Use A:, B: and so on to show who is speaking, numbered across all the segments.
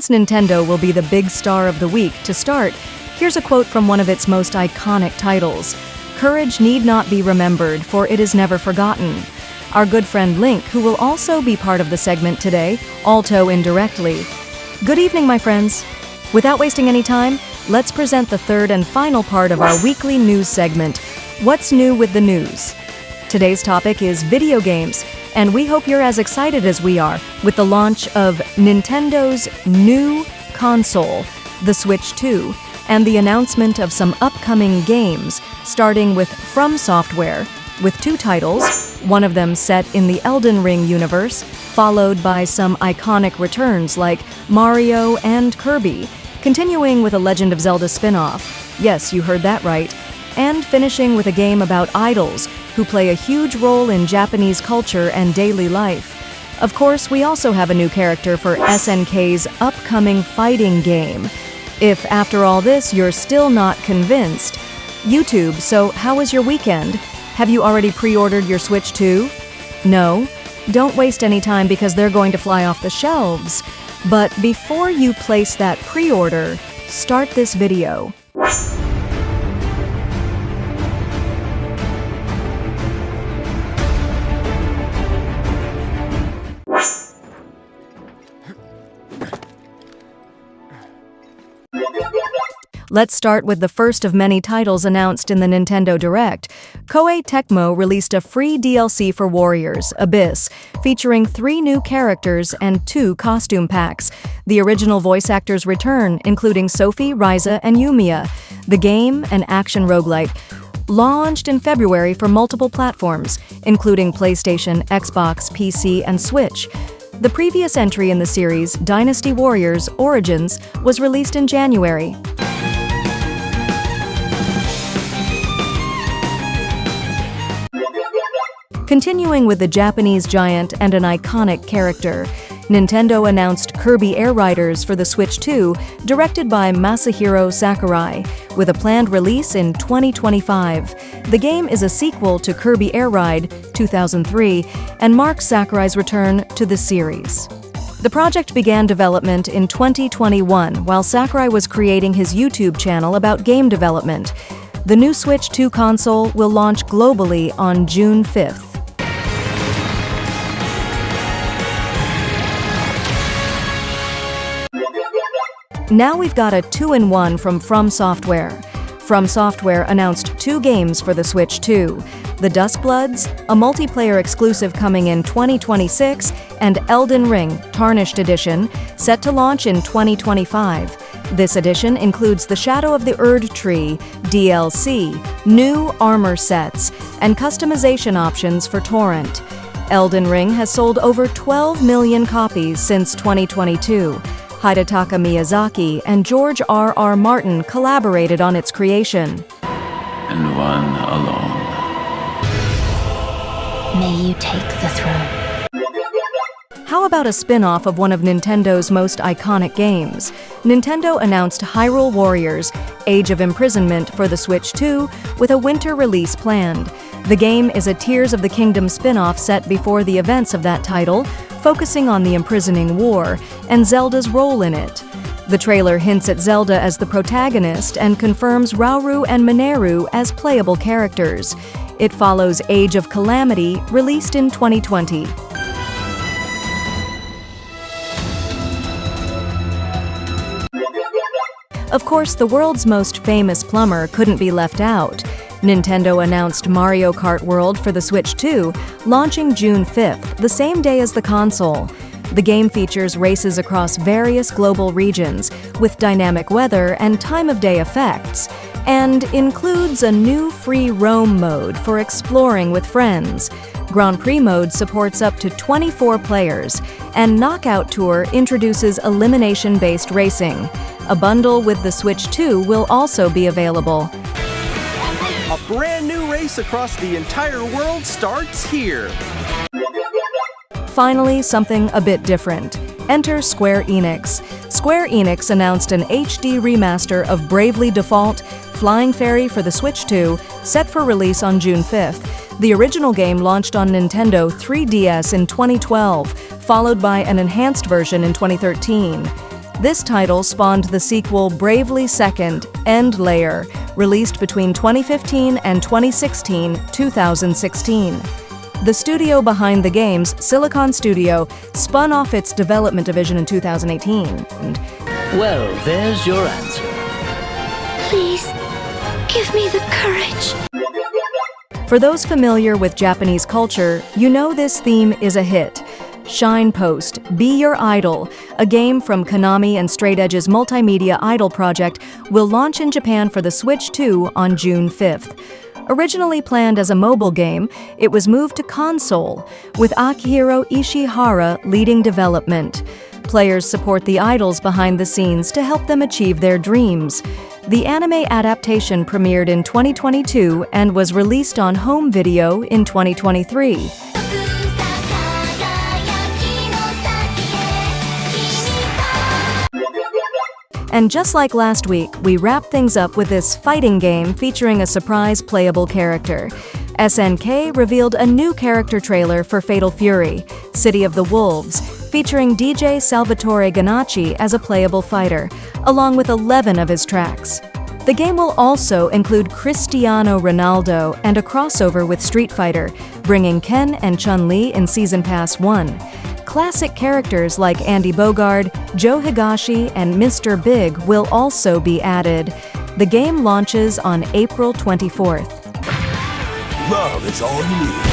A: Since Nintendo will be the big star of the week, to start, here's a quote from one of its most iconic titles. "Courage need not be remembered, for it is never forgotten." Our good friend Link, who will also be part of the segment today, alto indirectly. Good evening, my friends. Without wasting any time, let's present the third and final part of our weekly news segment, What's New with the News? Today's topic is video games, and we hope you're as excited as we are with the launch of Nintendo's new console, the Switch 2, and the announcement of some upcoming games, starting with From Software, with two titles, one of them set in the Elden Ring universe, followed by some iconic returns like Mario and Kirby, continuing with a Legend of Zelda spin-off. Yes, you heard that right. And finishing with a game about idols, who play a huge role in Japanese culture and daily life. Of course, we also have a new character for SNK's upcoming fighting game. If after all this you're still not convinced, YouTube, so how was your weekend? Have you already pre-ordered your Switch 2? No? Don't waste any time because they're going to fly off the shelves. But before you place that pre-order, start this video. Let's start with the first of many titles announced in the Nintendo Direct. Koei Tecmo released a free DLC for Warriors, Abyss, featuring 3 new characters and 2 costume packs. The original voice actors return, including Sophie, Ryza, and Yumiya. The game, an action roguelike, launched in February for multiple platforms, including PlayStation, Xbox, PC, and Switch. The previous entry in the series, Dynasty Warriors Origins, was released in January. Continuing with the Japanese giant and an iconic character, Nintendo announced Kirby Air Riders for the Switch 2, directed by Masahiro Sakurai, with a planned release in 2025. The game is a sequel to Kirby Air Ride 2003 and marks Sakurai's return to the series. The project began development in 2021 while Sakurai was creating his YouTube channel about game development. The new Switch 2 console will launch globally on June 5th. Now we've got a 2-in-1 from Software. From Software announced 2 games for the Switch 2, the Duskbloods, a multiplayer exclusive coming in 2026, and Elden Ring, Tarnished Edition, set to launch in 2025. This edition includes the Shadow of the Erd Tree, DLC, new armor sets, and customization options for Torrent. Elden Ring has sold over 12 million copies since 2022. Hidetaka Miyazaki and George R.R. Martin collaborated on its creation.
B: And one alone.
C: May you take the throne.
A: How about a spin-off of one of Nintendo's most iconic games? Nintendo announced Hyrule Warriors: Age of Imprisonment for the Switch 2, with a winter release planned. The game is a Tears of the Kingdom spin-off set before the events of that title, focusing on the imprisoning war and Zelda's role in it. The trailer hints at Zelda as the protagonist and confirms Rauru and Mineru as playable characters. It follows Age of Calamity, released in 2020. Of course, the world's most famous plumber couldn't be left out. Nintendo announced Mario Kart World for the Switch 2, launching June 5th, the same day as the console. The game features races across various global regions, with dynamic weather and time-of-day effects, and includes a new free roam mode for exploring with friends. Grand Prix mode supports up to 24 players, and Knockout Tour introduces elimination-based racing. A bundle with the Switch 2 will also be available.
D: A brand new race across the entire world starts here.
A: Finally, something a bit different. Enter Square Enix. Square Enix announced an HD remaster of Bravely Default: Flying Fairy for the Switch 2, set for release on June 5th. The original game launched on Nintendo 3DS in 2012, followed by an enhanced version in 2013. This title spawned the sequel Bravely Second, End Layer, released between 2015 and 2016. The studio behind the games, Silicon Studio, spun off its development division in 2018.
E: Well, there's your answer.
C: Please, give me the courage.
A: For those familiar with Japanese culture, you know this theme is a hit. Shine Post, Be Your Idol, a game from Konami and Straight Edge's multimedia idol project, will launch in Japan for the Switch 2 on June 5th. Originally planned as a mobile game, it was moved to console, with Akihiro Ishihara leading development. Players support the idols behind the scenes to help them achieve their dreams. The anime adaptation premiered in 2022 and was released on home video in 2023. And just like last week, we wrap things up with this fighting game featuring a surprise playable character. SNK revealed a new character trailer for Fatal Fury, City of the Wolves, featuring DJ Salvatore Ganacci as a playable fighter, along with 11 of his tracks. The game will also include Cristiano Ronaldo and a crossover with Street Fighter, bringing Ken and Chun-Li in Season Pass 1. Classic characters like Andy Bogard, Joe Higashi, and Mr. Big will also be added. The game launches on April 24th.
F: Love is all you need.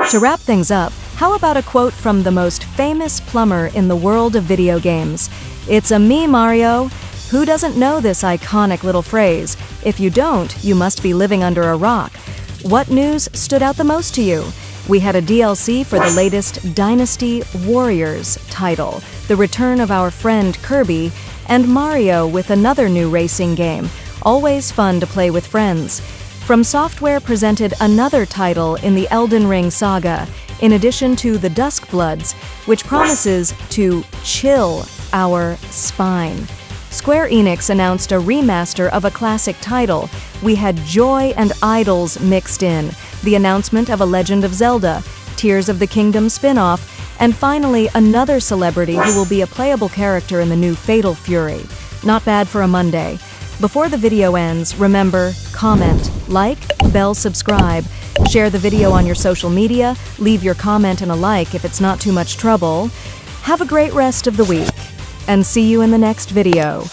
A: To wrap things up, how about a quote from the most famous plumber in the world of video games? It's a me, Mario. Who doesn't know this iconic little phrase? If you don't, you must be living under a rock. What news stood out the most to you? We had a DLC for the latest Dynasty Warriors title, the return of our friend Kirby, and Mario with another new racing game. Always fun to play with friends. From Software presented another title in the Elden Ring saga, in addition to the Duskbloods, which promises to chill our spine. Square Enix announced a remaster of a classic title. We had joy and idols mixed in, the announcement of A Legend of Zelda, Tears of the Kingdom spin-off, and finally another celebrity who will be a playable character in the new Fatal Fury. Not bad for a Monday. Before the video ends, remember, comment, like, bell, subscribe, share the video on your social media, leave your comment and a like if it's not too much trouble. Have a great rest of the week, and see you in the next video.